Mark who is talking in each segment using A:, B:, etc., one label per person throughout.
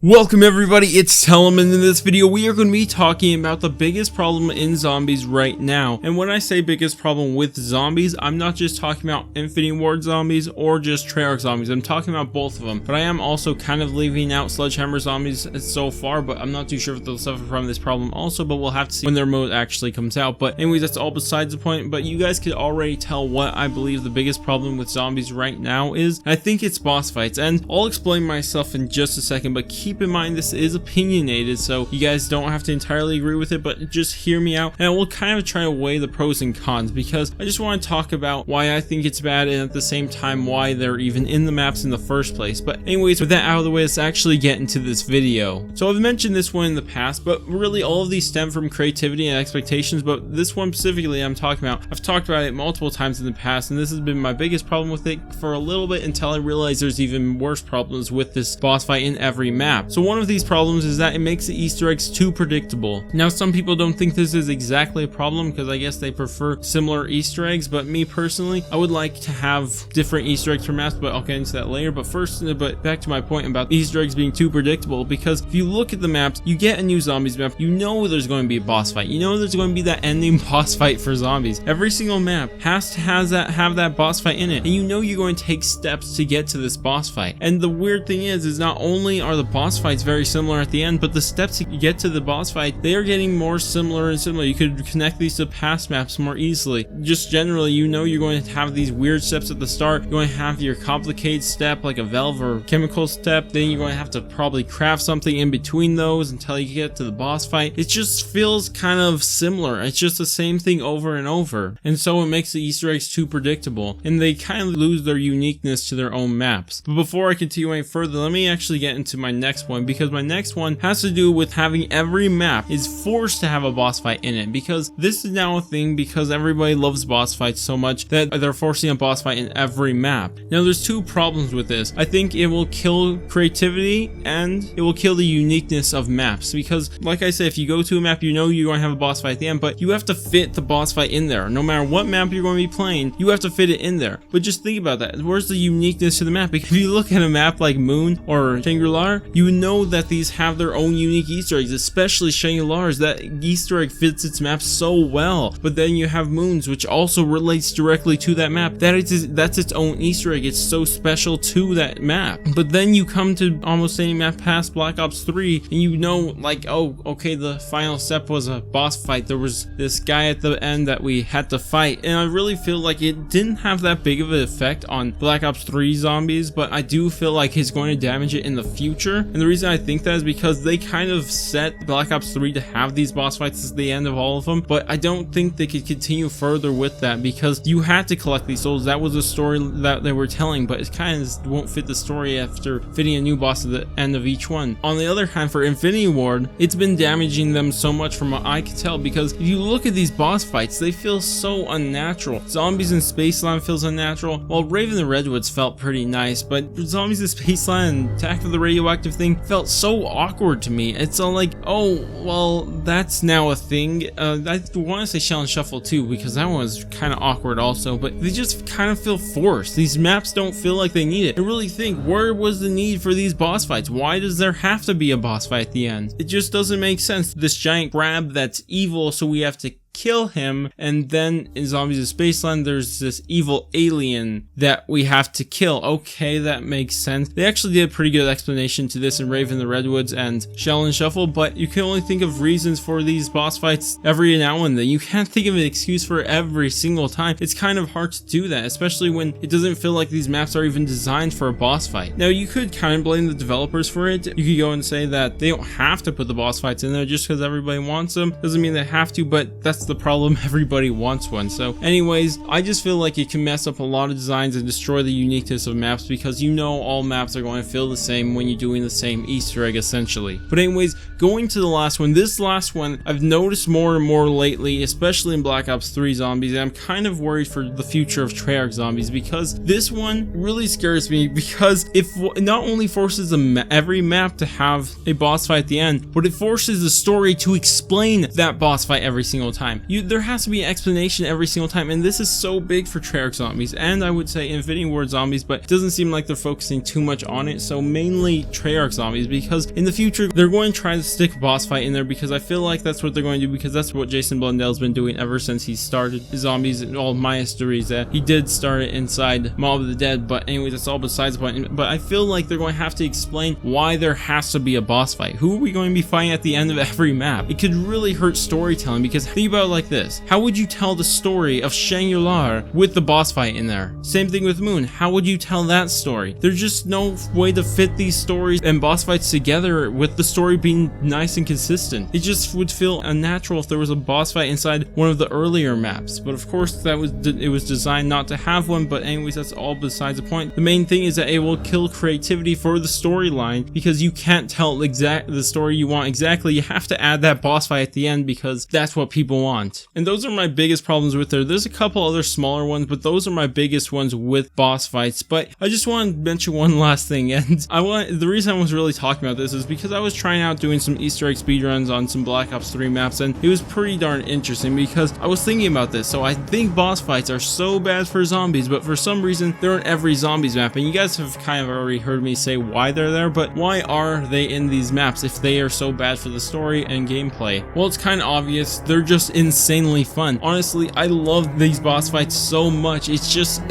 A: Welcome everybody, it's Telem, and in this video we are going to be talking about the biggest problem in zombies right now. And when I say biggest problem with zombies, I'm not just talking about Infinity Ward zombies or just Treyarch zombies. I'm talking about both of them, but I am also kind of leaving out Sledgehammer zombies so far, but I'm not too sure if they'll suffer from this problem also, but we'll have to see when their mode actually comes out. But anyways, that's all besides the point. But you guys could already tell what I believe the biggest problem with zombies right now is. I think it's boss fights, and I'll explain myself in just a second, but keep in mind this is opinionated, so you guys don't have to entirely agree with it, but just hear me out and we'll kind of try to weigh the pros and cons, because I just want to talk about why I think it's bad and at the same time why they're even in the maps in the first place. But anyways, with that out of the way, let's actually get into this video. So I've mentioned this one in the past, but really all of these stem from creativity and expectations, but this one specifically I'm talking about, I've talked about it multiple times in the past, and this has been my biggest problem with it for a little bit until I realized there's even worse problems with this boss fight in every map. So one of these problems is that it makes the Easter eggs too predictable. Now some people don't think this is exactly a problem because I guess they prefer similar Easter eggs, but me personally, I would like to have different Easter eggs for maps, but I'll get into that later. But back to my point about Easter eggs being too predictable, because if you look at the maps, you get a new zombies map, you know there's going to be a boss fight, you know there's going to be that ending boss fight for zombies. Every single map has to have that boss fight in it, and you know you're going to take steps to get to this boss fight. And the weird thing is not only are the boss fights very similar at the end, but the steps to get to the boss fight, they are getting more similar and similar. You could connect these to past maps more easily. Just generally, you know you're going to have these weird steps at the start. You're going to have your complicated step like a valve or chemical step, then you're going to have to probably craft something in between those until you get to the boss fight. It just feels kind of similar. It's just the same thing over and over, and so it makes the Easter eggs too predictable, and they kind of lose their uniqueness to their own maps. But before I continue any further, let me actually get into my next one, because my next one has to do with having every map is forced to have a boss fight in it, because this is now a thing because everybody loves boss fights so much that they're forcing a boss fight in every map. Now there's two problems with this. I think it will kill creativity and it will kill the uniqueness of maps, because like I said, if you go to a map, you know you're going to have a boss fight at the end, but you have to fit the boss fight in there. No matter what map you're going to be playing, you have to fit it in there. But just think about that. Where's the uniqueness to the map? Because if you look at a map like Moon or Shangri-La, you know that these have their own unique Easter eggs, especially Shangri-La's. That Easter egg fits its map so well. But then you have Moon's, which also relates directly to that map. That's its own Easter egg. It's so special to that map. But then you come to almost any map past Black Ops 3, and you know, like, oh, okay, the final step was a boss fight. There was this guy at the end that we had to fight, and I really feel like it didn't have that big of an effect on Black Ops 3 zombies, but I do feel like it's going to damage it in the future. And the reason I think that is because they kind of set Black Ops 3 to have these boss fights at the end of all of them, but I don't think they could continue further with that, because you had to collect these souls. That was a story that they were telling, but it kind of won't fit the story after fitting a new boss at the end of each one. On the other hand, for Infinity Ward, it's been damaging them so much from what I could tell, because if you look at these boss fights, they feel so unnatural. Zombies in Spaceland feels unnatural, while Raven the Redwoods felt pretty nice, but Zombies in Spaceland and Attack of the Radioactive thing felt so awkward to me. It's all like, oh, well, that's now a thing. I want to say Shell and Shuffle too, because that one was kind of awkward also, but they just kind of feel forced. These maps don't feel like they need it. I really think, where was the need for these boss fights? Why does there have to be a boss fight at the end? It just doesn't make sense. This giant crab that's evil, so we have to kill him, and then in Zombies of Spaceland there's this evil alien that we have to kill. Okay, that makes sense. They actually did a pretty good explanation to this in Raven the Redwoods and Shell and Shuffle, but you can only think of reasons for these boss fights every now and then. You can't think of an excuse for every single time. It's kind of hard to do that, especially when it doesn't feel like these maps are even designed for a boss fight. Now you could kind of blame the developers for it. You could go and say that they don't have to put the boss fights in there just because everybody wants them. Doesn't mean they have to, but that's the problem. Everybody wants one. So anyways, I just feel like it can mess up a lot of designs and destroy the uniqueness of maps, because you know all maps are going to feel the same when you're doing the same Easter egg essentially. But anyways, going to the last one, this last one I've noticed more and more lately, especially in Black Ops 3 zombies, and I'm kind of worried for the future of Treyarch zombies, because this one really scares me, because it not only forces every map to have a boss fight at the end, but it forces the story to explain that boss fight every single time. time. There has to be an explanation every single time, and this is so big for Treyarch zombies, and I would say Infinity Ward zombies, but it doesn't seem like they're focusing too much on it, so mainly Treyarch zombies, because in the future they're going to try to stick a boss fight in there, because I feel like that's what they're going to do, because that's what Jason Blundell's been doing ever since he started zombies and all my stories. That he did start it inside Mob of the Dead, but anyways, that's all besides the point. But I feel like they're going to have to explain why there has to be a boss fight. Who are we going to be fighting at the end of every map? It could really hurt storytelling, because think about it like this: how would you tell the story of Shangri-La with the boss fight in there? Same thing with Moon. How would you tell that story? There's just no way to fit these stories and boss fights together with the story being nice and consistent. It just would feel unnatural if there was a boss fight inside one of the earlier maps, but of course it was designed not to have one. But anyways, that's all besides the point. The main thing is that it will kill creativity for the storyline, because you can't tell the story you want exactly. You have to add that boss fight at the end, because that's what people want. And those are my biggest problems with there. There's a couple other smaller ones, but those are my biggest ones with boss fights. But I just want to mention one last thing, and the reason I was really talking about this is because I was trying out doing some Easter egg speedruns on some Black Ops 3 maps, and it was pretty darn interesting, because I was thinking about this. So I think boss fights are so bad for zombies, but for some reason they're in every zombies map, and you guys have kind of already heard me say why they're there. But why are they in these maps if they are so bad for the story and gameplay? Well, it's kind of obvious. They're just insanely fun. Honestly, I love these boss fights so much. It's just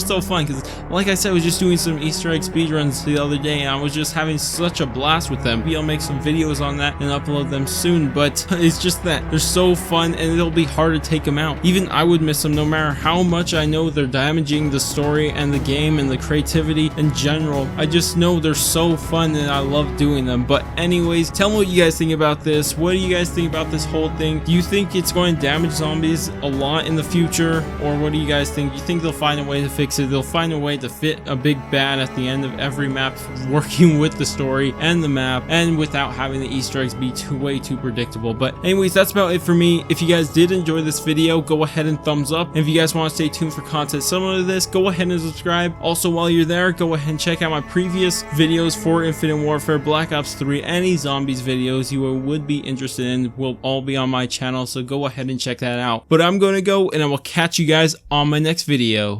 A: so fun, because like I said, I was just doing some Easter egg speedruns the other day, and I was just having such a blast with them. Maybe I'll make some videos on that and upload them soon, but it's just that they're so fun, and it'll be hard to take them out. Even I would miss them, no matter how much I know they're damaging the story and the game and the creativity in general. I just know they're so fun, and I love doing them. But anyways, tell me what you guys think about this. What do you guys think about this whole thing? Do you think it's going to damage zombies a lot in the future, or what do you guys think? Do you think they'll find a way to fix it? They'll find a way to fit a big bad at the end of every map, working with the story and the map, and without having the Easter eggs be way too predictable. But anyways, that's about it for me. If you guys did enjoy this video, go ahead and thumbs up. And if you guys want to stay tuned for content similar to this, go ahead and subscribe. Also, while you're there, go ahead and check out my previous videos for Infinite Warfare, Black Ops 3, any zombies videos you would be interested in will all be on my channel, so go ahead and check that out. But I'm going to go, and I will catch you guys on my next video.